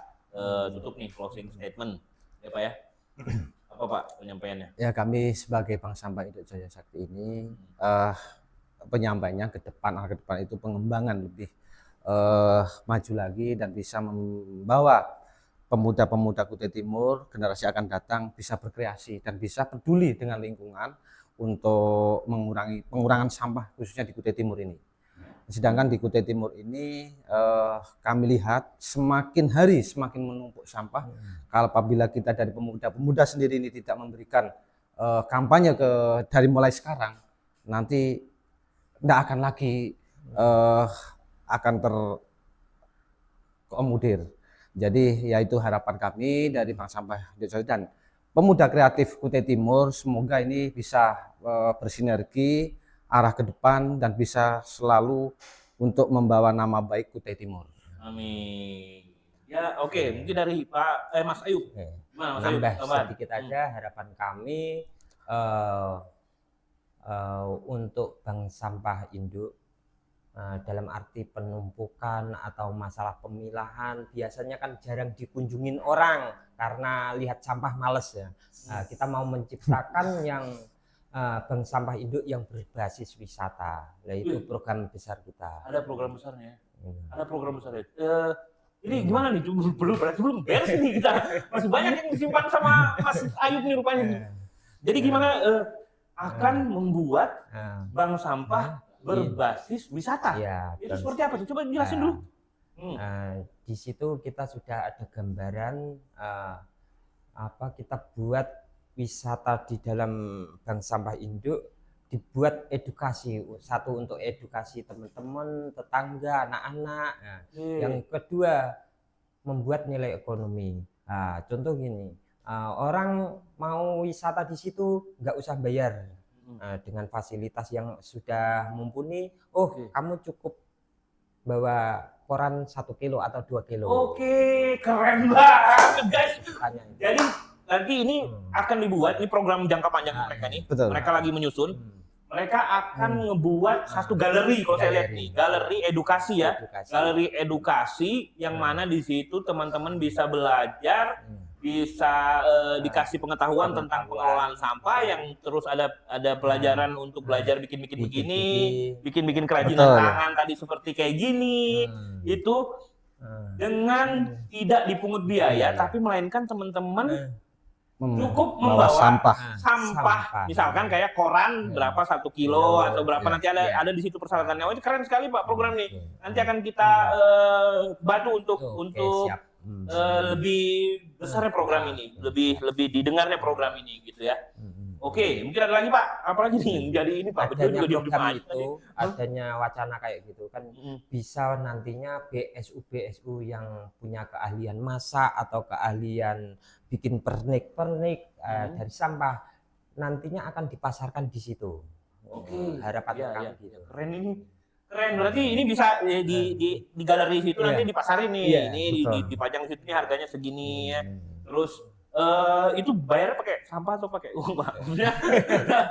tutup nih closing statement, ya Pak ya? Apa Pak penyampaiannya? Ya, kami sebagai Bank Sampah Induk Joyo Sakti ini penyampaiannya ke depan itu pengembangan lebih maju lagi dan bisa membawa pemuda-pemuda Kutai Timur generasi akan datang bisa berkreasi dan bisa peduli dengan lingkungan untuk mengurangi pengurangan sampah khususnya di Kutai Timur ini. Sedangkan di Kutai Timur ini kami lihat semakin hari semakin menumpuk sampah. Kalau apabila kita dari pemuda-pemuda sendiri ini tidak memberikan kampanye dari mulai sekarang, nanti tidak akan lagi akan terkomodir. Jadi yaitu harapan kami dari Bank Sampah Induk Joyo dan pemuda kreatif Kutai Timur, semoga ini bisa bersinergi arah ke depan dan bisa selalu untuk membawa nama baik Kutai Timur. Amin. Ya oke, mungkin dari Pak Mas Ayub. Gimana Mas Ayub? Nambah Tambahan. sedikit aja harapan kami untuk bank sampah induk dalam arti penumpukan atau masalah pemilahan biasanya kan jarang dikunjungin orang karena lihat sampah males ya. Kita mau menciptakan yang bank sampah induk yang berbasis wisata. Nah, itu program besar kita. Ada program besarnya. Ada program besarnya. Ini gimana nih? Belum beres nih kita. Masih banyak yang disimpan sama Mas Ayub nih rupanya. Jadi gimana akan membuat bank sampah berbasis wisata? Ya, Itu seperti apa? Coba jelasin dulu. Di situ kita sudah ada gambaran kita buat wisata di dalam bank sampah induk, dibuat edukasi, satu untuk edukasi teman-teman, tetangga, anak-anak. Yang kedua membuat nilai ekonomi. Contoh gini, orang mau wisata di situ nggak usah bayar. Dengan fasilitas yang sudah mumpuni, kamu cukup bawa koran 1 kilo atau 2 kilo. Oke, keren banget guys. Makanya itu. Jadi nanti ini akan dibuat, ini program jangka panjang mereka nih. Betul. Mereka lagi menyusun. Mereka akan ngebuat satu galeri kalau saya lihat nih, galeri edukasi ya. Galeri edukasi yang mana di situ teman-teman bisa belajar, bisa dikasih pengetahuan tentang pengelolaan sampah, yang terus ada pelajaran untuk belajar bikin-bikin begini, bikin-bikin kerajinan Betul. tangan tadi seperti kayak gini. Itu dengan tidak dipungut biaya, tapi melainkan teman-teman cukup membawa sampah. Misalkan kayak koran berapa 1 kilo atau berapa, nanti ada di situ persyaratannya. Oh, ini keren sekali Pak program nih. Nanti akan kita bantu untuk lebih besarnya program ini, lebih didengarnya program ini gitu ya. Oke, mungkin ada lagi Pak, apalagi nih jadi ini Pak Bejo adanya juga program aja itu, tadi. adanya wacana kayak gitu kan bisa nantinya BSU yang punya keahlian masak atau keahlian bikin pernik dari sampah nantinya akan dipasarkan di situ. Oke, Harapan iya, kami iya. gitu. Keren ini. Keren, berarti ini bisa di galeri situ nanti dipasarin nih. Iya, Ini betul. dipajang situ nih harganya segini ya. Terus itu bayarnya pakai sampah atau pakai uang Pak? Maksudnya,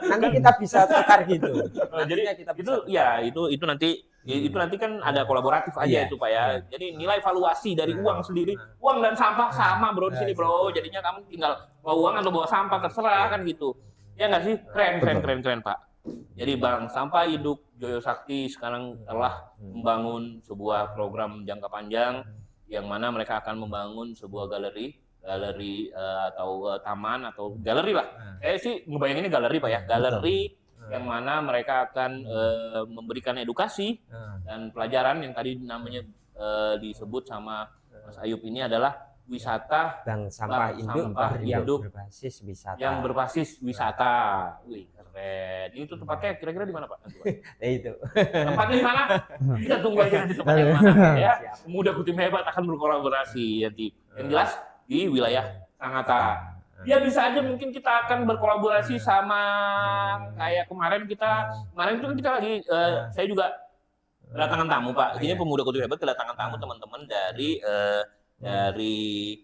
Nanti kita bisa tukar gitu. jadi Nantinya kita itu bisa tukar. ya itu nanti kan ada kolaboratif aja Iya, itu Pak ya. Jadi nilai valuasi dari uang sendiri, uang dan sampah sama bro di sini bro. Jadinya kamu tinggal bawa uang atau bawa sampah terserah kan gitu. Ya nggak sih? Keren Pak. Jadi Bank Sampah Induk Joyo Sakti sekarang telah membangun sebuah program jangka panjang yang mana mereka akan membangun sebuah galeri atau taman atau galeri lah. Saya sih ngebayanginnya galeri Pak ya. Galeri yang mana mereka akan memberikan edukasi dan pelajaran yang tadi namanya disebut sama Mas Ayub ini adalah wisata Bank Sampah Induk Sampah yang Induk berbasis wisata. yang berbasis wisata. Wih, keren. Itu tempatnya kira-kira di mana Pak? Nanti, Pak? Itu. Tempatnya di mana? Kita tunggu aja nanti tempatnya di mana ya. Pemuda Kutim Hebat akan berkolaborasi nanti. Yang jelas di wilayah Sangatta. Ya bisa aja mungkin kita akan berkolaborasi sama kayak kemarin itu kan kita lagi saya juga kedatangan tamu Pak. Ini Pemuda Kutim Hebat kedatangan tamu teman-teman dari dari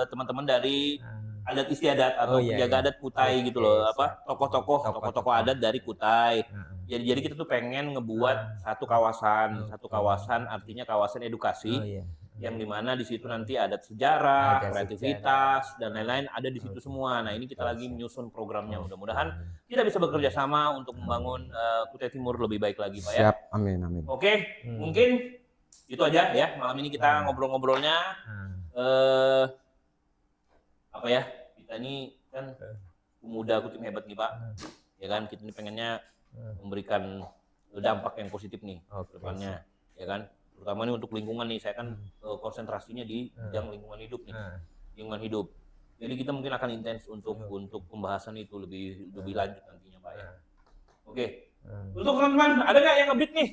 teman-teman dari adat istiadat atau penjaga adat Kutai gitu loh, tokoh-tokoh adat dari Kutai. Jadi kita tuh pengen ngebuat satu kawasan artinya kawasan edukasi yang dimana di situ nanti adat sejarah, kreativitas dan lain-lain ada di situ semua. Nah ini kita lagi menyusun programnya. Mudah-mudahan kita bisa bekerja sama untuk membangun Kutai Timur lebih baik lagi Pak ya. Siap, amin. Oke, mungkin itu aja ya malam ini kita ngobrol-ngobrolnya. Apa ya, kita ini kan pemuda Kutim Hebat nih Pak, ya kan kita ini pengennya memberikan dampak yang positif nih ke depannya, ya kan, terutama nih untuk lingkungan nih, saya kan konsentrasinya di bidang lingkungan hidup nih, lingkungan hidup. Jadi kita mungkin akan intens untuk pembahasan itu lebih lanjut nantinya Pak ya. Oke. Untuk teman-teman, ada nggak yang ngebit nih?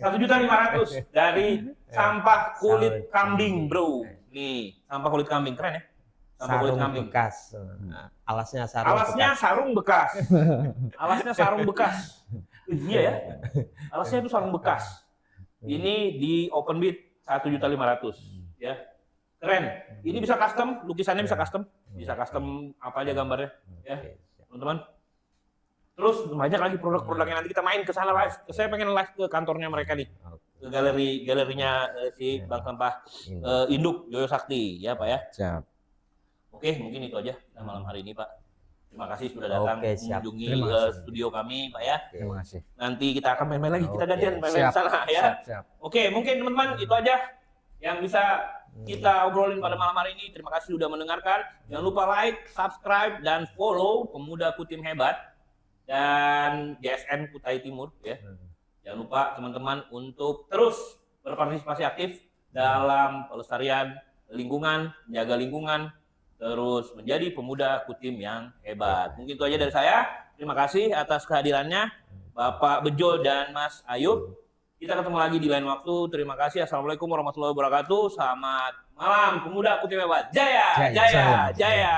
1.500.000 dari sampah kulit kambing, bro. Nih, sampah kulit kambing keren ya? Sampah kulit kambing bekas. Alasnya sarung bekas. Alasnya sarung bekas. Iya ya. Alasnya itu sarung bekas. Ini di open bid 1.500.000 ya. Keren. Ini bisa custom, lukisannya bisa custom. Bisa custom apa aja gambarnya ya. Teman-teman. Terus banyak lagi produk-produk yang nanti kita main ke sana live. Saya pengen live ke kantornya mereka nih. Ke galerinya si Bank Sampah Induk Joyo Sakti ya Pak ya. Siap. Oke, mungkin itu aja malam hari ini Pak. Terima kasih sudah datang mengunjungi studio kami Pak ya. Terima kasih. Nanti kita akan main-main lagi, kita gantian main-main di sana ya. Siap. Oke, mungkin teman-teman itu aja yang bisa kita obrolin pada malam hari ini. Terima kasih sudah mendengarkan. Jangan lupa like, subscribe, dan follow Pemuda Kutim Hebat dan JSN Kutai Timur ya. Jangan lupa teman-teman untuk terus berpartisipasi aktif dalam pelestarian lingkungan, menjaga lingkungan, terus menjadi pemuda Kutim yang hebat. Mungkin itu aja dari saya. Terima kasih atas kehadirannya Bapak Bejo dan Mas Ayub. Kita ketemu lagi di lain waktu. Terima kasih. Assalamualaikum warahmatullahi wabarakatuh. Selamat malam Pemuda Kutim Hebat. Jaya, jaya, jaya.